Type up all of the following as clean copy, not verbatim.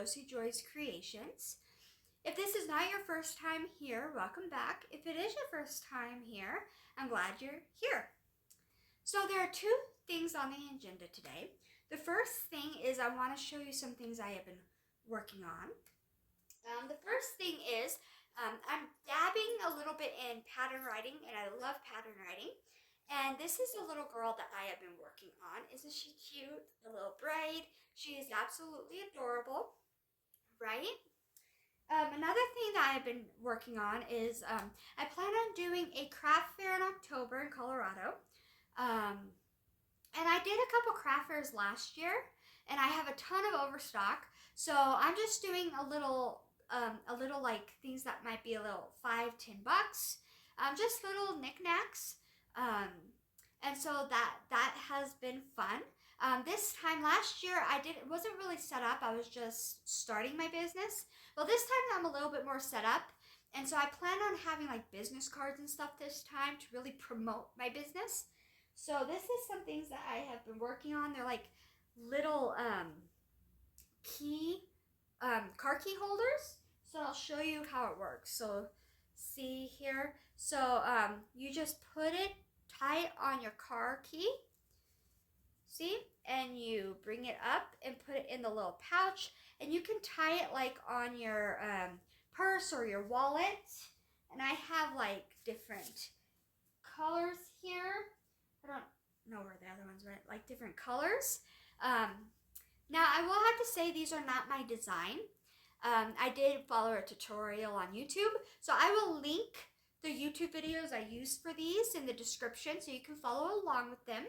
Josie Joy's Creations. If this is not your first time here, welcome back. If it is your first time here, I'm glad you're here. So there are two things on the agenda today. The first thing is I want to show you some things I have been working on. The first thing is I'm dabbing a little bit in pattern writing, and I love pattern writing. And this is a little girl that I have been working on. Isn't she cute? A little braid. She is absolutely adorable, right? Another thing that I've been working on is I plan on doing a craft fair in October in Colorado. And I did a couple craft fairs last year, and I have a ton of overstock. So I'm just doing a little like things that might be a little $5-10, just little knickknacks. And so that has been fun. This time last year it wasn't really set up. I was just starting my business. Well, this time I'm a little bit more set up. And so I plan on having like business cards and stuff this time to really promote my business. So this is some things that I have been working on. They're like little car key holders. So I'll show you how it works. So see here. So you just put it tight on your car key. See? And you bring it up and put it in the little pouch. And you can tie it like on your purse or your wallet. And I have like different colors here. I don't know where the other ones went. Like different colors. Now I will have to say these are not my design. I did follow a tutorial on YouTube. So I will link the YouTube videos I used for these in the description so you can follow along with them.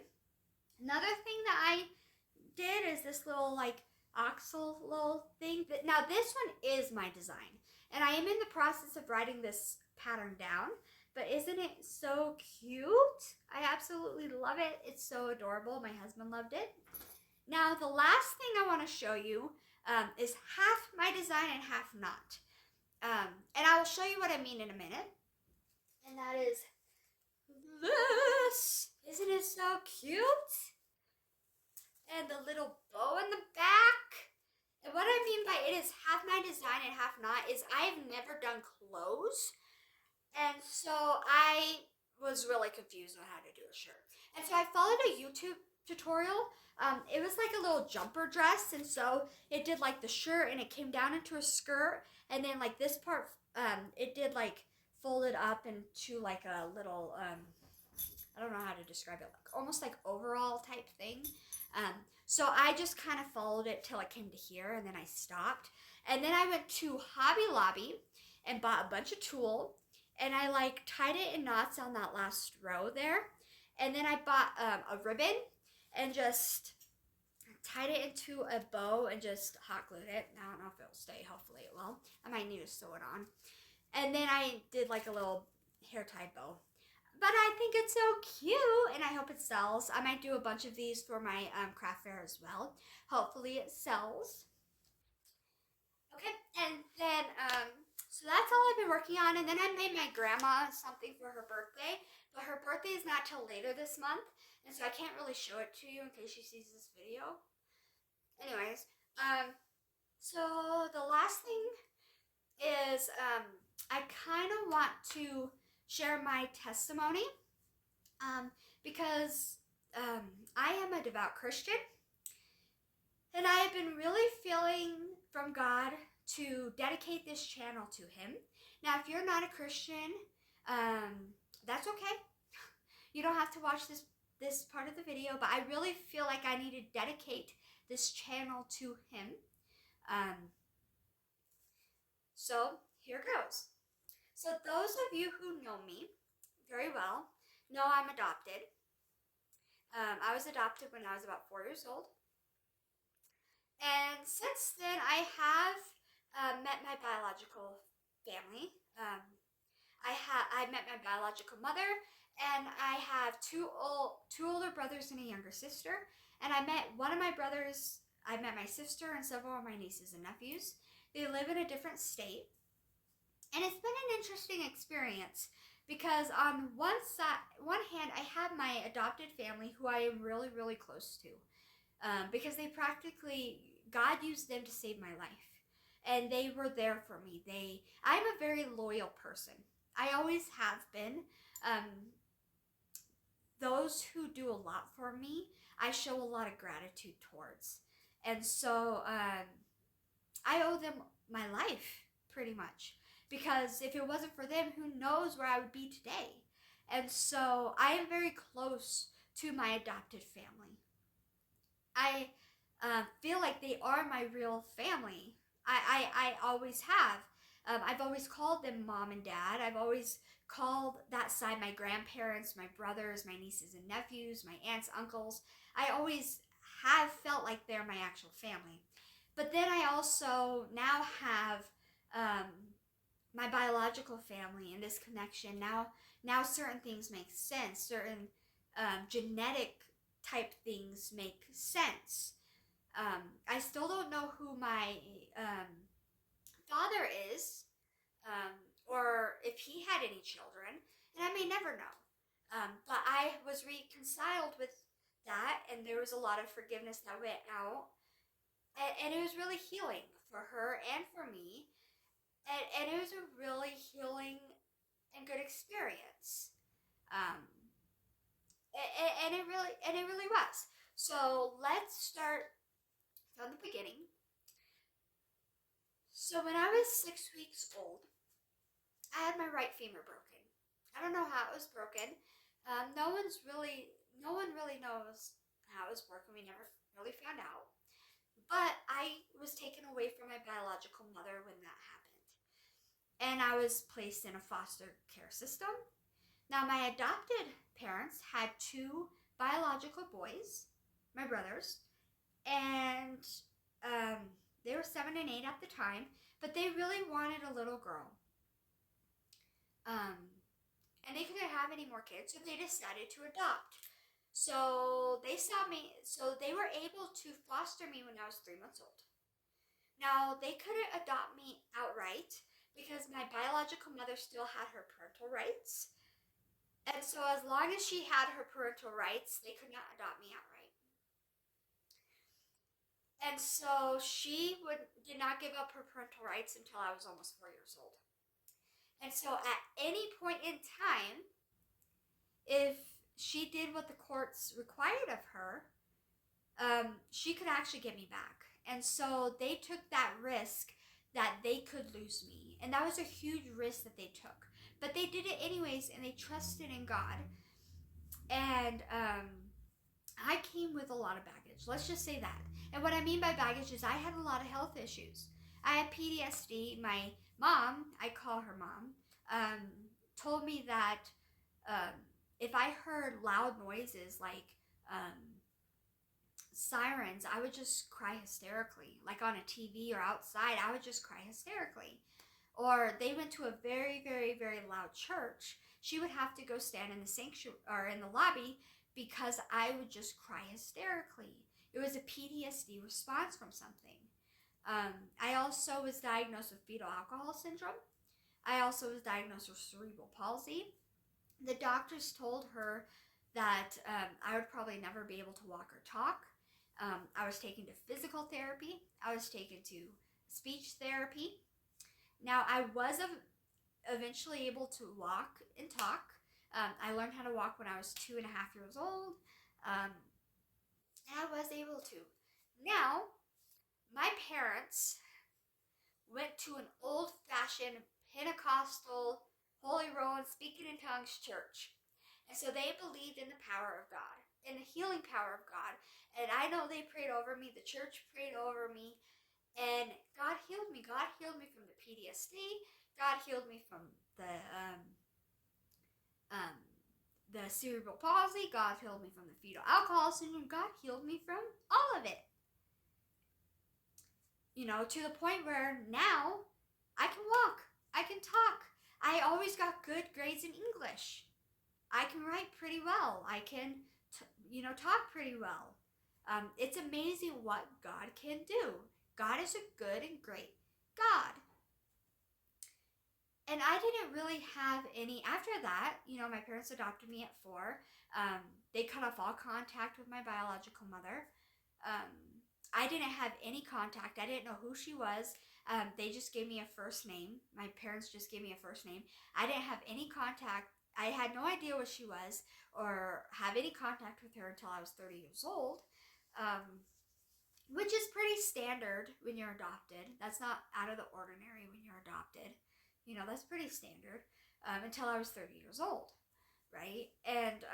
Another thing that I did is this little like oxel little thing. Now this one is my design, and I am in the process of writing this pattern down. But isn't it so cute? I absolutely love it. It's so adorable. My husband loved it. Now the last thing I want to show you is half my design and half not. And I will show you what I mean in a minute. And that is this. Isn't it so cute? And the little bow in the back. And what I mean by it is half my design and half not is I've never done clothes. And so I was really confused on how to do a shirt. And so I followed a YouTube tutorial. It was like a little jumper dress, and so it did like the shirt, and it came down into a skirt, and then like this part, it did like folded up into like a little, I don't know how to describe it, like almost like overall type thing. So I just kind of followed it till it came to here, and then I stopped. And then I went to Hobby Lobby and bought a bunch of tulle, and I like tied it in knots on that last row there. And then I bought a ribbon and just tied it into a bow and just hot glued it. I don't know if it'll stay. Hopefully it will. I might need to sew it on. And then I did like a little hair tie bow. But I think it's so cute, and I hope it sells. I might do a bunch of these for my craft fair as well. Hopefully it sells. Okay, and then so that's all I've been working on. And then I made my grandma something for her birthday, but her birthday is not till later this month, and so I can't really show it to you in case she sees this video. Anyways, so the last thing is I kind of want to share my testimony because I am a devout Christian, and I have been really feeling from God to dedicate this channel to Him. Now, if you're not a Christian, that's okay. You don't have to watch this part of the video, but I really feel like I need to dedicate this channel to Him. So here goes. So those of you who know me very well know I'm adopted. I was adopted when I was about 4 years old. And since then, I have met my biological family. I met my biological mother, and I have two older brothers and a younger sister. And I met one of my brothers. I met my sister and several of my nieces and nephews. They live in a different state. And it's been an interesting experience because on one hand, I have my adopted family who I am really, really close to because God used them to save my life. and they were there for me. I'm a very loyal person. I always have been. Those who do a lot for me, I show a lot of gratitude towards. And so I owe them my life pretty much. Because if it wasn't for them, who knows where I would be today? And so I am very close to my adopted family. I feel like they are my real family. I always have. I've always called them mom and dad. I've always called that side my grandparents, my brothers, my nieces and nephews, my aunts, uncles. I always have felt like they're my actual family. But then I also now have um, my biological family and this connection. Now certain things make sense. Certain genetic type things make sense. I still don't know who my father is, or if he had any children, and I may never know. But I was reconciled with that, and there was a lot of forgiveness that went out, and it was really healing for her and for me, and it was a really healing and good experience. Um, and it really was. So let's start from the beginning. So when I was 6 weeks old, I had my right femur broken. I don't know how it was broken. No one really knows how it was broken. We never really found out. But I was taken away from my biological mother when that happened. And I was placed in a foster care system. Now, my adopted parents had two biological boys, my brothers, and they were 7 and 8 at the time, but they really wanted a little girl. And they couldn't have any more kids, so they decided to adopt. So they were able to foster me when I was 3 months old. Now, they couldn't adopt me outright because my biological mother still had her parental rights. And so as long as she had her parental rights, they could not adopt me outright. And so did not give up her parental rights until I was almost 4 years old. And so at any point in time, if she did what the courts required of her, she could actually get me back. And so they took that risk that they could lose me. And that was a huge risk that they took. But they did it anyways, and they trusted in God. And I came with a lot of baggage. Let's just say that. And what I mean by baggage is I had a lot of health issues. I had PTSD. My mom, I call her mom, told me that if I heard loud noises like sirens, I would just cry hysterically. Like on a TV or outside, I would just cry hysterically. Or they went to a very, very, very loud church. She would have to go stand in the sanctuary or in the lobby because I would just cry hysterically. It was a PTSD response from something. I also was diagnosed with fetal alcohol syndrome. I also was diagnosed with cerebral palsy. The doctors told her that I would probably never be able to walk or talk. I was taken to physical therapy. I was taken to speech therapy. Now, I was eventually able to walk and talk. I learned how to walk when I was 2.5 years old. And I was able to. Now, my parents went to an old-fashioned Pentecostal, Holy Roll and Speaking in Tongues church. And so they believed in the power of God, in the healing power of God. And I know they prayed over me. The church prayed over me. And God healed me. God healed me from the PTSD. God healed me from the cerebral palsy. God healed me from the fetal alcohol syndrome. God healed me from all of it. To the point where now I can walk. I can talk. I always got good grades in English. I can write pretty well. I can, talk pretty well. It's amazing what God can do. God is a good and great God. And I didn't really have any, after that, my parents adopted me at 4. They cut off all contact with my biological mother. I didn't have any contact. I didn't know who she was. They just gave me a first name. My parents just gave me a first name. I didn't have any contact. I had no idea what she was or have any contact with her until I was 30 years old, which is pretty standard when you're adopted. That's not out of the ordinary when you're adopted. That's pretty standard until I was 30 years old, right? And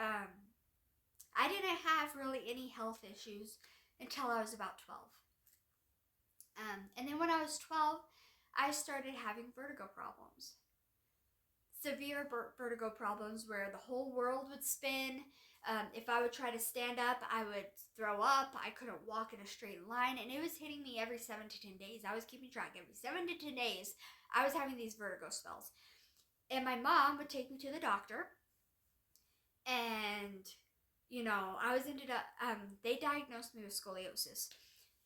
I didn't have really any health issues until I was about 12. And then when I was 12, I started having vertigo problems. Severe vertigo problems where the whole world would spin. If I would try to stand up, I would throw up. I couldn't walk in a straight line. And it was hitting me every 7 to 10 days. I was keeping track. Every 7 to 10 days, I was having these vertigo spells. And my mom would take me to the doctor. And, they diagnosed me with scoliosis.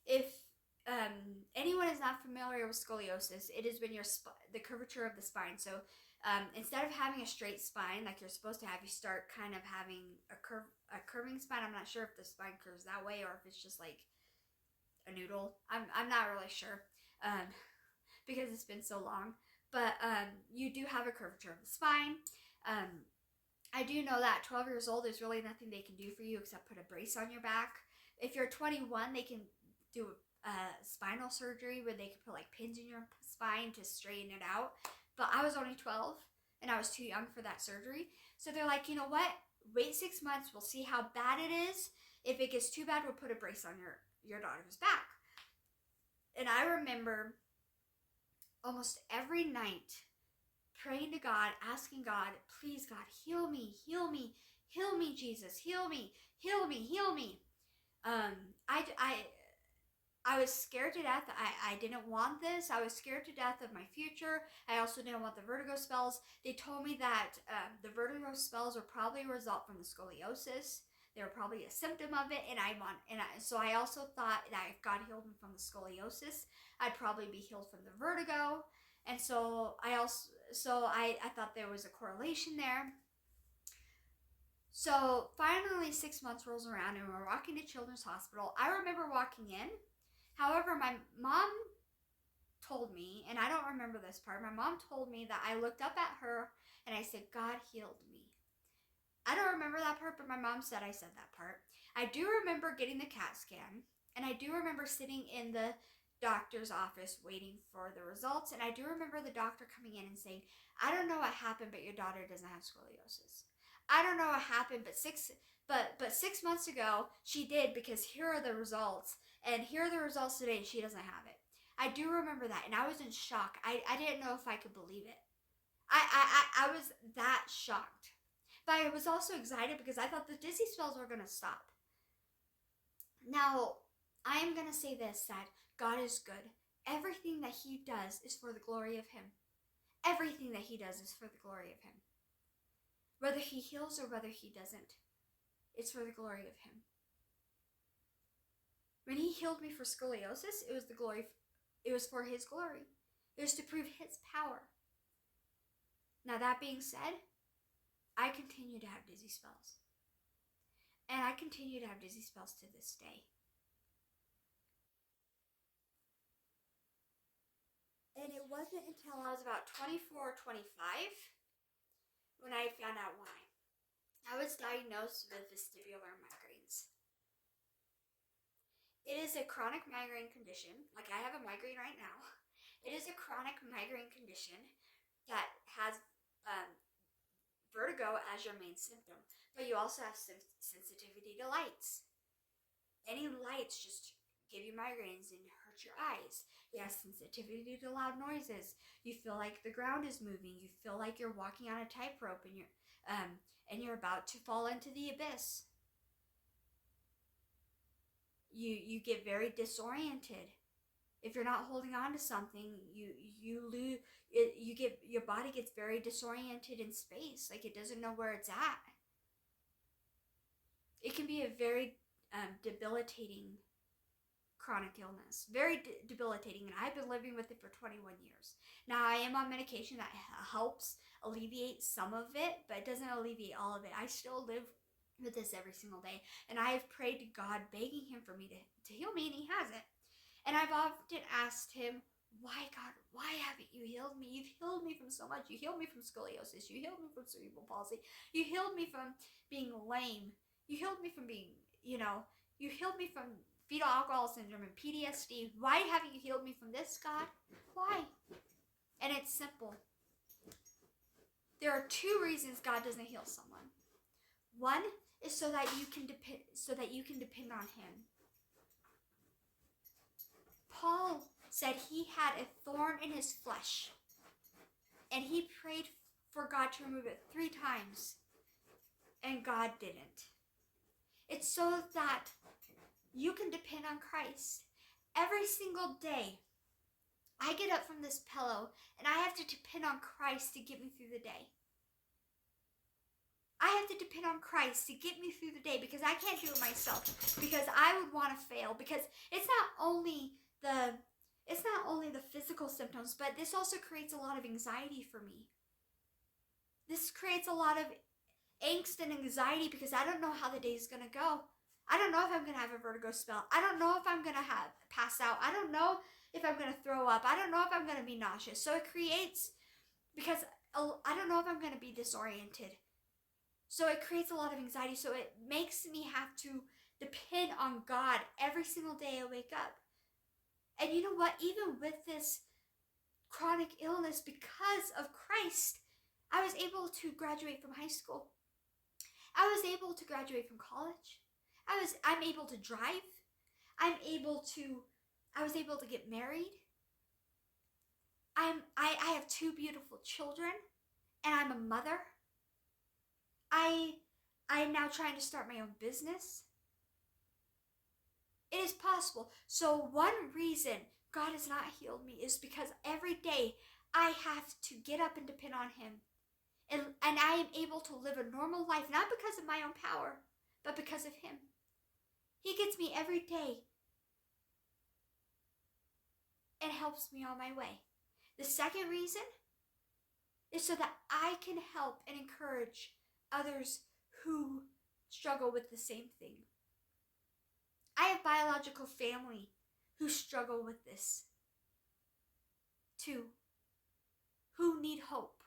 If anyone is not familiar with scoliosis, it is when the curvature of the spine. So instead of having a straight spine like you're supposed to have, you start kind of having a curving spine. I'm not sure if the spine curves that way or if it's just like a noodle. I'm not really sure because it's been so long. But you do have a curvature of the spine. I do know that 12 years old, there's really nothing they can do for you except put a brace on your back. If you're 21, they can do spinal surgery where they can put like pins in your spine to straighten it out. But I was only 12 and I was too young for that surgery. So they're like, you know what? Wait 6 months. We'll see how bad it is. If it gets too bad, we'll put a brace on your daughter's back. And I remember almost every night praying to God, asking God, please God, heal me, heal me, heal me, Jesus, heal me, heal me, heal me. I was scared to death. I didn't want this. I was scared to death of my future. I also didn't want the vertigo spells. They told me that the vertigo spells were probably a result from the scoliosis. They were probably a symptom of it, so I also thought that if God healed me from the scoliosis, I'd probably be healed from the vertigo. And so I thought there was a correlation there. So finally 6 months rolls around and we're walking to Children's Hospital. I remember walking in. However, my mom told me, and I don't remember this part, my mom told me that I looked up at her and I said, God healed me. I don't remember that part, but my mom said I said that part. I do remember getting the CAT scan, and I do remember sitting in the doctor's office waiting for the results, and I do remember the doctor coming in and saying, I don't know what happened, but your daughter doesn't have scoliosis. I don't know what happened, but 6 months ago, she did, because here are the results, and here are the results today, and she doesn't have it. I do remember that, and I was in shock. I didn't know if I could believe it. I was that shocked. But I was also excited because I thought the dizzy spells were going to stop. Now, I am going to say this, that God is good. Everything that he does is for the glory of him. Everything that he does is for the glory of him. Whether he heals or whether he doesn't, it's for the glory of him. When he healed me for scoliosis, it was for his glory. It was to prove his power. Now, that being said, I continue to have dizzy spells. And I continue to have dizzy spells to this day. And it wasn't until I was about 24 or 25 when I found out why. I was diagnosed with vestibular migraines. It is a chronic migraine condition. Like, I have a migraine right now. It is a chronic migraine condition that has vertigo as your main symptom, but you also have sensitivity to lights. Any lights just give you migraines and hurt your eyes. You have sensitivity to loud noises. You feel like the ground is moving. You feel like you're walking on a tightrope and you're about to fall into the abyss. You get very disoriented. If you're not holding on to something, you lose it. Your body gets very disoriented in space, like it doesn't know where it's at. It can be a very debilitating chronic illness, very debilitating, and I've been living with it for 21 years. Now, I am on medication that helps alleviate some of it, but it doesn't alleviate all of it. I still live with this every single day, and I have prayed to God, begging him for me to heal me, and he hasn't. And I've often asked him, why, God, why haven't you healed me? You've healed me from so much. You healed me from scoliosis. You healed me from cerebral palsy. You healed me from being lame. You healed me from being, you healed me from fetal alcohol syndrome and PTSD. Why haven't you healed me from this, God? Why? And it's simple. There are two reasons God doesn't heal someone. One is so that you can depend on him. Paul said he had a thorn in his flesh, and he prayed for God to remove it 3 times, and God didn't. It's so that you can depend on Christ. Every single day, I get up from this pillow, and I have to depend on Christ to get me through the day. I have to depend on Christ to get me through the day, because I can't do it myself, because I would want to fail, because it's not only the physical symptoms, but this also creates a lot of anxiety for me. This creates a lot of angst and anxiety, because I don't know how the day is going to go. I don't know if I'm going to have a vertigo spell. I don't know if I'm going to pass out. I don't know if I'm going to throw up. I don't know if I'm going to be nauseous. So it creates, because I don't know if I'm going to be disoriented. So it creates a lot of anxiety. So it makes me have to depend on God every single day I wake up. And you know what? Even with this chronic illness, because of Christ, I was able to graduate from high school. I was able to graduate from college. I'm able to drive. I was able to get married. I have 2 beautiful children, and I'm a mother. I'm now trying to start my own business. It is possible. So one reason God has not healed me is because every day I have to get up and depend on him. And I am able to live a normal life, not because of my own power, but because of him. He gets me every day and helps me on my way. The second reason is so that I can help and encourage others who struggle with the same thing. I have biological family who struggle with this too, who need hope,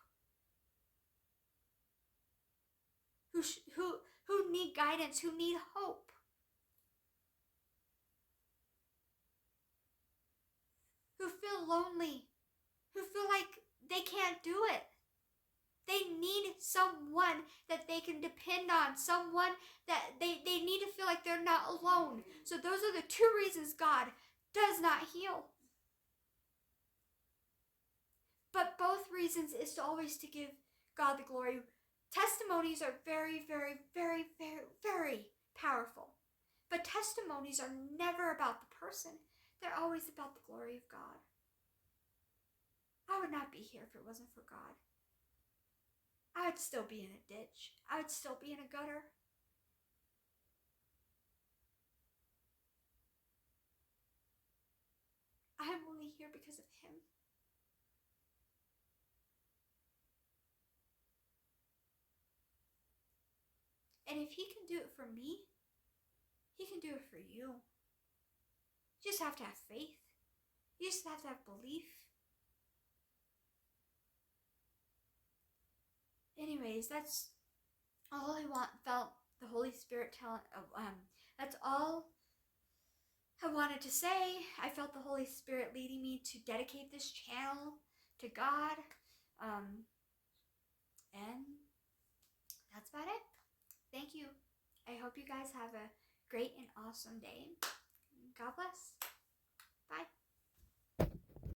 who need guidance, who need hope, who feel lonely, who feel like they can't do it. They need someone that they can depend on, someone that they need to feel like they're not alone. So those are the 2 reasons God does not heal. But both reasons is to always to give God the glory. Testimonies are very, very, very, very, very powerful. But testimonies are never about the person. They're always about the glory of God. I would not be here if it wasn't for God. I would still be in a ditch. I would still be in a gutter. I'm only here because of him. And if he can do it for me, he can do it for you. You just have to have faith. You just have to have belief. Anyways, that's all I felt the Holy Spirit that's all I wanted to say. I felt the Holy Spirit leading me to dedicate this channel to God. And that's about it. Thank you. I hope you guys have a great and awesome day. God bless.